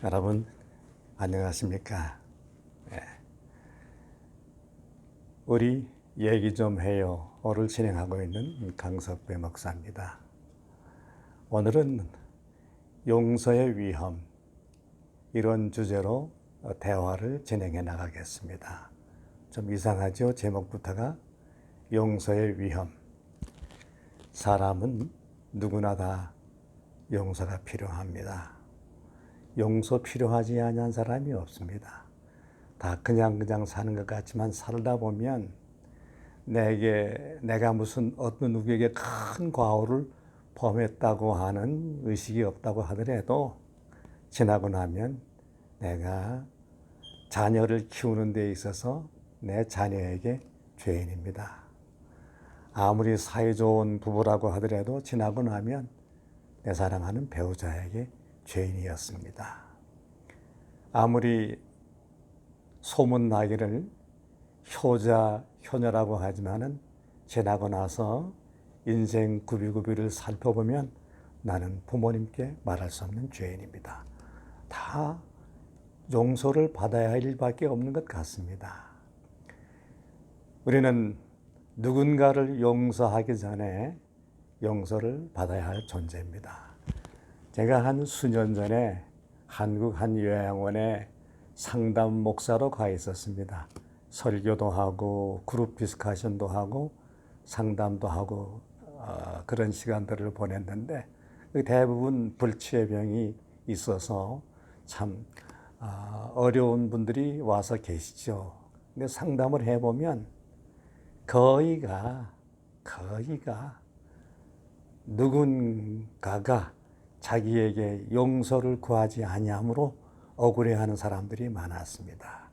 여러분 안녕하십니까? 예. 우리 얘기 좀 해요를 진행하고 있는 강석배 목사입니다. 오늘은 용서의 위험 이런 주제로 대화를 진행해 나가겠습니다. 좀 이상하죠? 제목부터가 용서의 위험. 사람은 누구나 다 용서가 필요합니다. 용서 필요하지 않은 사람이 없습니다. 다 그냥 사는 것 같지만 살다 보면 내가 무슨 어떤 누구에게 큰 과오를 범했다고 하는 의식이 없다고 하더라도 지나고 나면 내가 자녀를 키우는 데 있어서 내 자녀에게 죄인입니다. 아무리 사이좋은 부부라고 하더라도 지나고 나면 내 사랑하는 배우자에게 죄인이었습니다. 아무리 소문나기를 효자, 효녀라고 하지만은 지나고 나서 인생 구비구비를 살펴보면 나는 부모님께 말할 수 없는 죄인입니다. 다 용서를 받아야 할 일밖에 없는 것 같습니다. 우리는 누군가를 용서하기 전에 용서를 받아야 할 존재입니다. 제가 한 수년 전에 한국 한 요양원에 상담 목사로 가 있었습니다. 설교도 하고 그룹 디스커션도 하고 상담도 하고 그런 시간들을 보냈는데 대부분 불치의 병이 있어서 참 어려운 분들이 와서 계시죠. 근데 상담을 해보면 거의가 누군가가 자기에게 용서를 구하지 아니함으로 억울해하는 사람들이 많았습니다.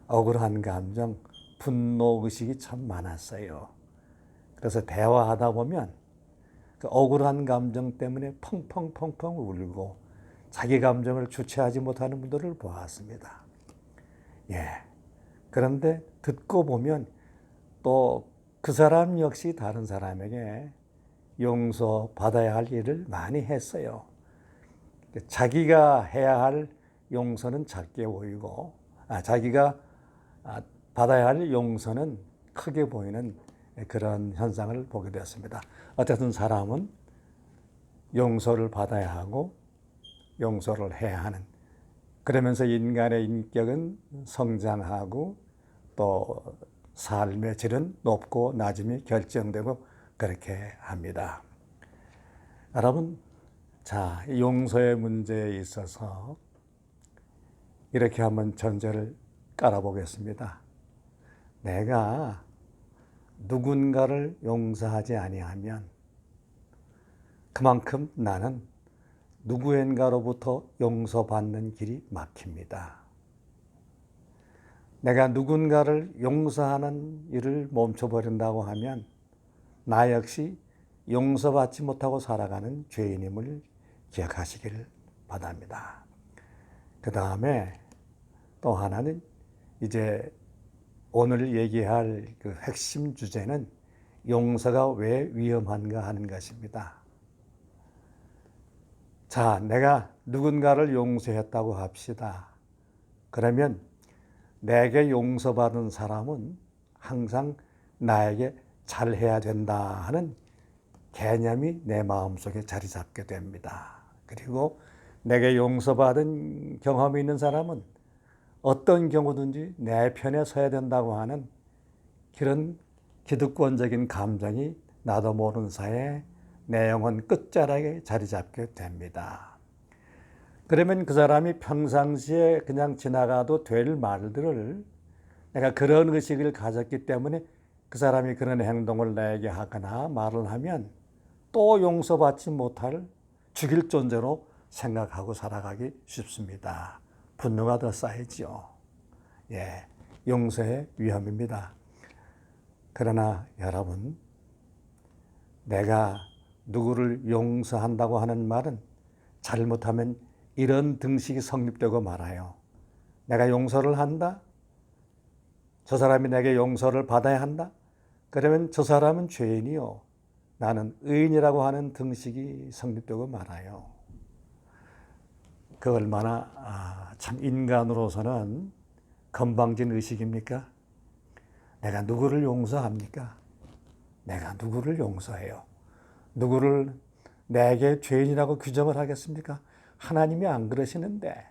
억울한 감정, 분노 의식이 참 많았어요. 그래서 대화하다 보면 그 억울한 감정 때문에 펑펑 울고 자기 감정을 주체하지 못하는 분들을 보았습니다. 예. 그런데 듣고 보면 또 그 사람 역시 다른 사람에게 용서받아야 할 일을 많이 했어요. 자기가 해야 할 용서는 작게 보이고 자기가 받아야 할 용서는 크게 보이는 그런 현상을 보게 되었습니다. 어쨌든 사람은 용서를 받아야 하고 용서를 해야 하는, 그러면서 인간의 인격은 성장하고 또 삶의 질은 높고 낮음이 결정되고 그렇게 합니다. 여러분, 자, 용서의 문제에 있어서 이렇게 한번 전제를 깔아보겠습니다. 내가 누군가를 용서하지 아니하면 그만큼 나는 누구인가로부터 용서받는 길이 막힙니다. 내가 누군가를 용서하는 일을 멈춰버린다고 하면 나 역시 용서받지 못하고 살아가는 죄인임을 기억하시기를 바랍니다. 그 다음에 또 하나는 이제 오늘 얘기할 그 핵심 주제는 용서가 왜 위험한가 하는 것입니다. 자, 내가 누군가를 용서했다고 합시다. 그러면 내게 용서받은 사람은 항상 나에게 잘해야 된다 하는 개념이 내 마음속에 자리 잡게 됩니다. 그리고 내게 용서받은 경험이 있는 사람은 어떤 경우든지 내 편에 서야 된다고 하는 그런 기득권적인 감정이 나도 모르는 사이에 내 영혼 끝자락에 자리 잡게 됩니다. 그러면 그 사람이 평상시에 그냥 지나가도 될 말들을 내가 그런 의식을 가졌기 때문에 그 사람이 그런 행동을 나에게 하거나 말을 하면 또 용서받지 못할 죽일 존재로 생각하고 살아가기 쉽습니다. 분노가 더 쌓이죠. 예, 용서의 위험입니다. 그러나 여러분, 내가 누구를 용서한다고 하는 말은 잘못하면 이런 등식이 성립되고 말아요. 내가 용서를 한다? 저 사람이 내게 용서를 받아야 한다? 그러면 저 사람은 죄인이요, 나는 의인이라고 하는 등식이 성립되고 말아요. 그 얼마나 참 인간으로서는 건방진 의식입니까? 내가 누구를 용서합니까? 내가 누구를 용서해요? 누구를 내게 죄인이라고 규정을 하겠습니까? 하나님이 안 그러시는데,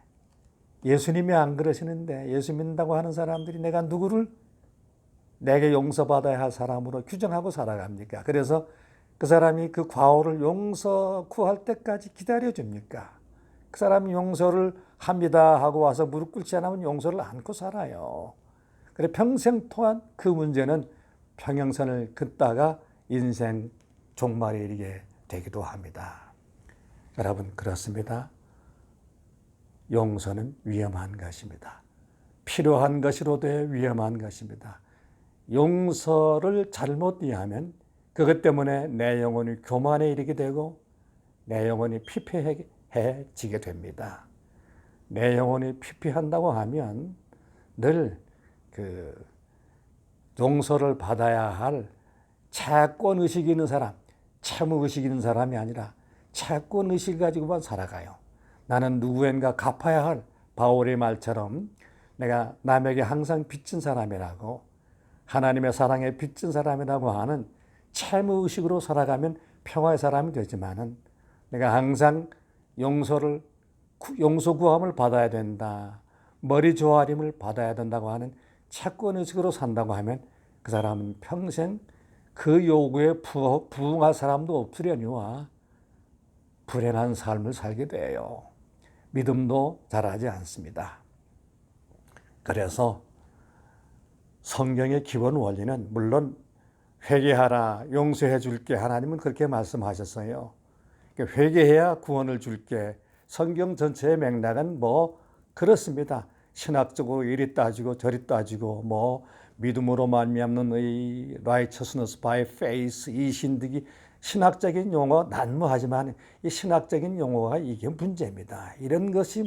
예수님이 안 그러시는데, 예수 믿는다고 하는 사람들이 내가 누구를 내게 용서받아야 할 사람으로 규정하고 살아갑니까? 그래서 그 사람이 그 과오를 용서 구할 때까지 기다려줍니까? 그 사람이 용서를 합니다 하고 와서 무릎 꿇지 않으면 용서를 안고 살아요. 그래 평생 동안 그 문제는 평행선을 긋다가 인생 종말에 이르게 되기도 합니다. 여러분 그렇습니다. 용서는 위험한 것입니다. 필요한 것이로도 위험한 것입니다. 용서를 잘못 이해하면 그것 때문에 내 영혼이 교만에 이르게 되고 내 영혼이 피폐해지게 됩니다. 내 영혼이 피폐한다고 하면 늘 그 용서를 받아야 할 채권의식이 있는 사람, 채무의식이 있는 사람이 아니라 채권의식을 가지고만 살아가요. 나는 누구인가 갚아야 할 바울의 말처럼 내가 남에게 항상 빚진 사람이라고 하나님의 사랑에 빚진 사람이라고 하는 채무의식으로 살아가면 평화의 사람이 되지만은 내가 항상 용서 구함을 받아야 된다. 머리 조아림을 받아야 된다고 하는 채권의식으로 산다고 하면 그 사람은 평생 그 요구에 부응할 사람도 없으려니와 불행한 삶을 살게 돼요. 믿음도 자라지 않습니다. 그래서 성경의 기본 원리는 물론 회개하라, 용서해 줄게 하나님은 그렇게 말씀하셨어요. 회개해야 구원을 줄게. 성경 전체의 맥락은 그렇습니다. 신학적으로 이리 따지고 저리 따지고 믿음으로 말미암는 의, righteousness by faith, 이신득이 신학적인 용어 난무하지만 이 신학적인 용어가 이게 문제입니다. 이런 것이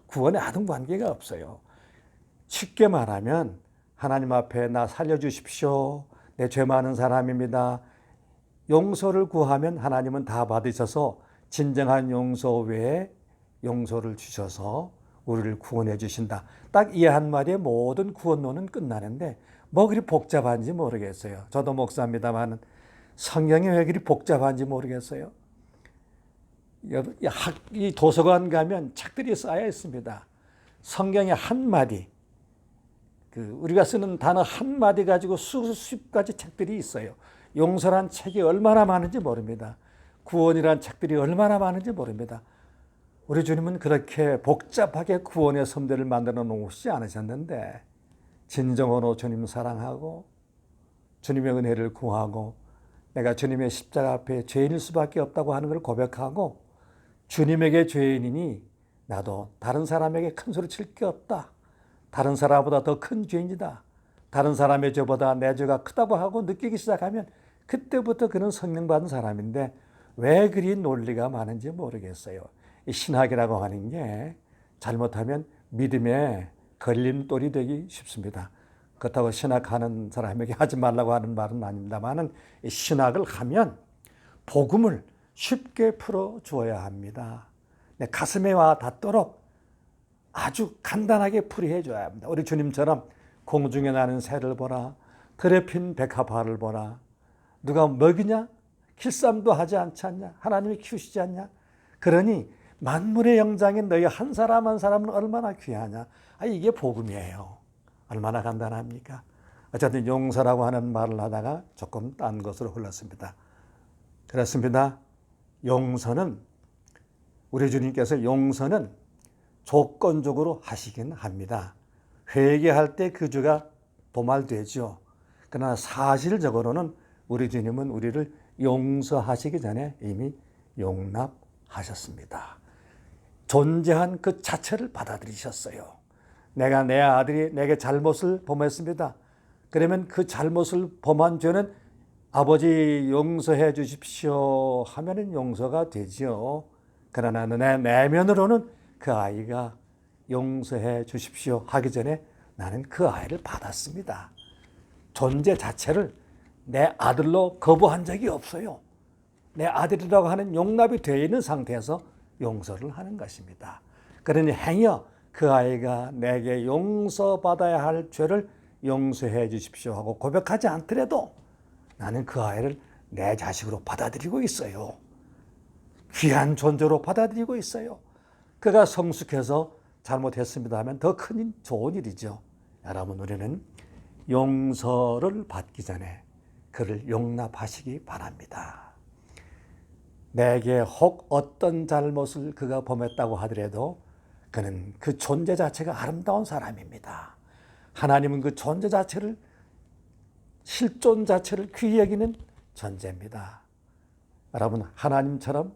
구원에 아무 관계가 없어요. 쉽게 말하면 하나님 앞에 나 살려주십시오. 내 죄 많은 사람입니다. 용서를 구하면 하나님은 다 받으셔서 진정한 용서 외에 용서를 주셔서 우리를 구원해 주신다. 딱 이 한마디에 모든 구원론은 끝나는데 그리 복잡한지 모르겠어요. 저도 목사입니다만 성경이 왜 그리 복잡한지 모르겠어요. 이 도서관 가면 책들이 쌓여 있습니다. 성경의 한마디, 우리가 쓰는 단어 한마디 가지고 수십 가지 책들이 있어요. 용서란 책이 얼마나 많은지 모릅니다. 구원이란 책들이 얼마나 많은지 모릅니다. 우리 주님은 그렇게 복잡하게 구원의 섬들을 만들어 놓으시지 않으셨는데 진정으로 주님 사랑하고 주님의 은혜를 구하고 내가 주님의 십자가 앞에 죄인일 수밖에 없다고 하는 걸 고백하고 주님에게 죄인이니 나도 다른 사람에게 큰 소리 칠 게 없다. 다른 사람보다 더 큰 죄인이다. 다른 사람의 죄보다 내 죄가 크다고 하고 느끼기 시작하면 그때부터 그는 성령 받은 사람인데 왜 그리 논리가 많은지 모르겠어요. 이 신학이라고 하는 게 잘못하면 믿음의 걸림돌이 되기 쉽습니다. 그렇다고 신학하는 사람에게 하지 말라고 하는 말은 아닙니다만 신학을 하면 복음을 쉽게 풀어주어야 합니다. 내 가슴에 와 닿도록 아주 간단하게 풀이해 줘야 합니다. 우리 주님처럼 공중에 나는 새를 보라, 들에 핀 백합화를 보라. 누가 먹이냐? 길쌈도 하지 않지 않냐? 하나님이 키우시지 않냐? 그러니 만물의 영장인 너희 한 사람 한 사람은 얼마나 귀하냐? 이게 복음이에요. 얼마나 간단합니까? 어쨌든 용서라고 하는 말을 하다가 조금 딴 것으로 흘렀습니다. 그렇습니다. 용서는 우리 주님께서 용서는 조건적으로 하시긴 합니다. 회개할 때 그 죄가 도말되죠. 그러나 사실적으로는 우리 주님은 우리를 용서하시기 전에 이미 용납하셨습니다. 존재한 그 자체를 받아들이셨어요. 내가 내 아들이 내게 잘못을 범했습니다. 그러면 그 잘못을 범한 죄는 아버지 용서해 주십시오 하면은 용서가 되지요. 그러나 내 내면으로는 그 아이가 용서해 주십시오 하기 전에 나는 그 아이를 받았습니다. 존재 자체를 내 아들로 거부한 적이 없어요. 내 아들이라고 하는 용납이 되어 있는 상태에서 용서를 하는 것입니다. 그러니 행여 그 아이가 내게 용서받아야 할 죄를 용서해 주십시오 하고 고백하지 않더라도 나는 그 아이를 내 자식으로 받아들이고 있어요. 귀한 존재로 받아들이고 있어요. 그가 성숙해서 잘못했습니다 하면 더 큰 좋은 일이죠. 여러분, 우리는 용서를 받기 전에 그를 용납하시기 바랍니다. 내게 혹 어떤 잘못을 그가 범했다고 하더라도 그는 그 존재 자체가 아름다운 사람입니다. 하나님은 그 존재 자체를, 실존 자체를 귀히 여기는 존재입니다. 여러분, 하나님처럼,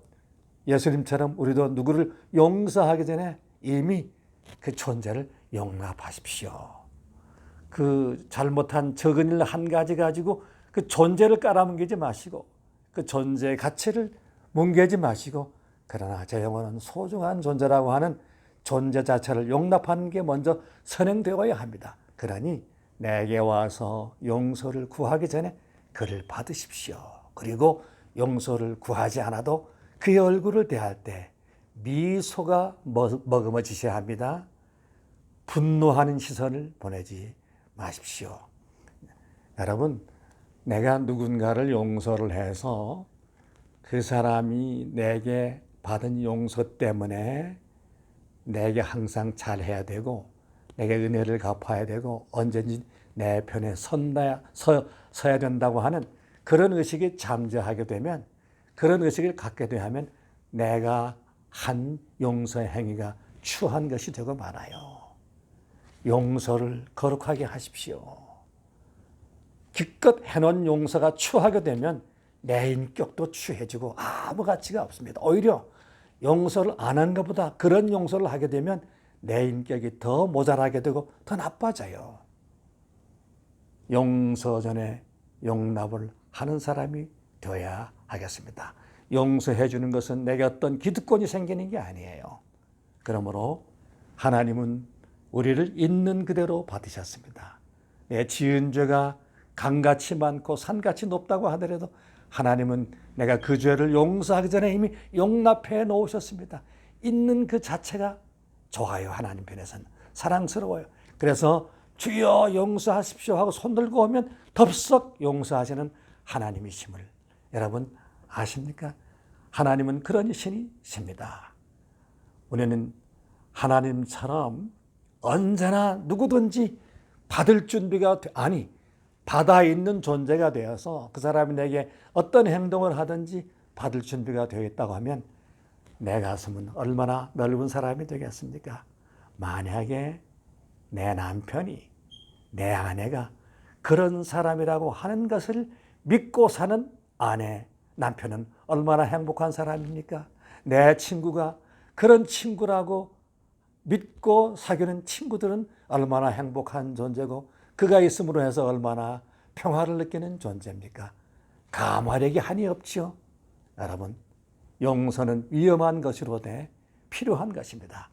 예수님처럼 우리도 누구를 용서하기 전에 이미 그 존재를 용납하십시오. 그 잘못한 적은 일 한 가지 가지고 그 존재를 깔아뭉개지 마시고 그 존재의 가치를 뭉개지 마시고, 그러나 제 영혼은 소중한 존재라고 하는 존재 자체를 용납하는 게 먼저 선행되어야 합니다. 그러니 내게 와서 용서를 구하기 전에 그를 받으십시오. 그리고 용서를 구하지 않아도 그의 얼굴을 대할 때 미소가 머금어지셔야 합니다. 분노하는 시선을 보내지 마십시오. 여러분, 내가 누군가를 용서를 해서 그 사람이 내게 받은 용서 때문에 내게 항상 잘해야 되고 내게 은혜를 갚아야 되고 언제든지 내 편에 서야 된다고 하는 그런 의식이 잠재하게 되면, 그런 의식을 갖게 되면 내가 한 용서의 행위가 추한 것이 되고 말아요. 용서를 거룩하게 하십시오. 기껏 해놓은 용서가 추하게 되면 내 인격도 추해지고 아무 가치가 없습니다. 오히려 용서를 안 한 것보다 그런 용서를 하게 되면 내 인격이 더 모자라게 되고 더 나빠져요. 용서 전에 용납을 하는 사람이 되어야 하겠습니다. 용서해 주는 것은 내게 어떤 기득권이 생기는 게 아니에요. 그러므로 하나님은 우리를 있는 그대로 받으셨습니다. 내 지은 죄가 강같이 많고 산같이 높다고 하더라도 하나님은 내가 그 죄를 용서하기 전에 이미 용납해 놓으셨습니다. 있는 그 자체가 좋아요. 하나님 편에서는 사랑스러워요. 그래서 주여 용서하십시오 하고 손 들고 오면 덥석 용서하시는 하나님이심을 여러분 아십니까? 하나님은 그런 신이십니다. 우리는 하나님처럼 언제나 누구든지 받을 준비가 받아 있는 존재가 되어서 그 사람이 내게 어떤 행동을 하든지 받을 준비가 되어 있다고 하면 내 가슴은 얼마나 넓은 사람이 되겠습니까? 만약에 내 남편이, 내 아내가 그런 사람이라고 하는 것을 믿고 사는 아내, 남편은 얼마나 행복한 사람입니까? 내 친구가 그런 친구라고 믿고 사귀는 친구들은 얼마나 행복한 존재고 그가 있음으로 해서 얼마나 평화를 느끼는 존재입니까? 감화력이 한이 없죠. 여러분, 용서는 위험한 것이로되 필요한 것입니다.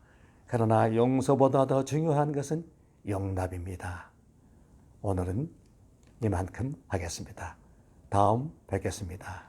그러나 용서보다 더 중요한 것은 용납입니다. 오늘은 이만큼 하겠습니다. 다음 뵙겠습니다.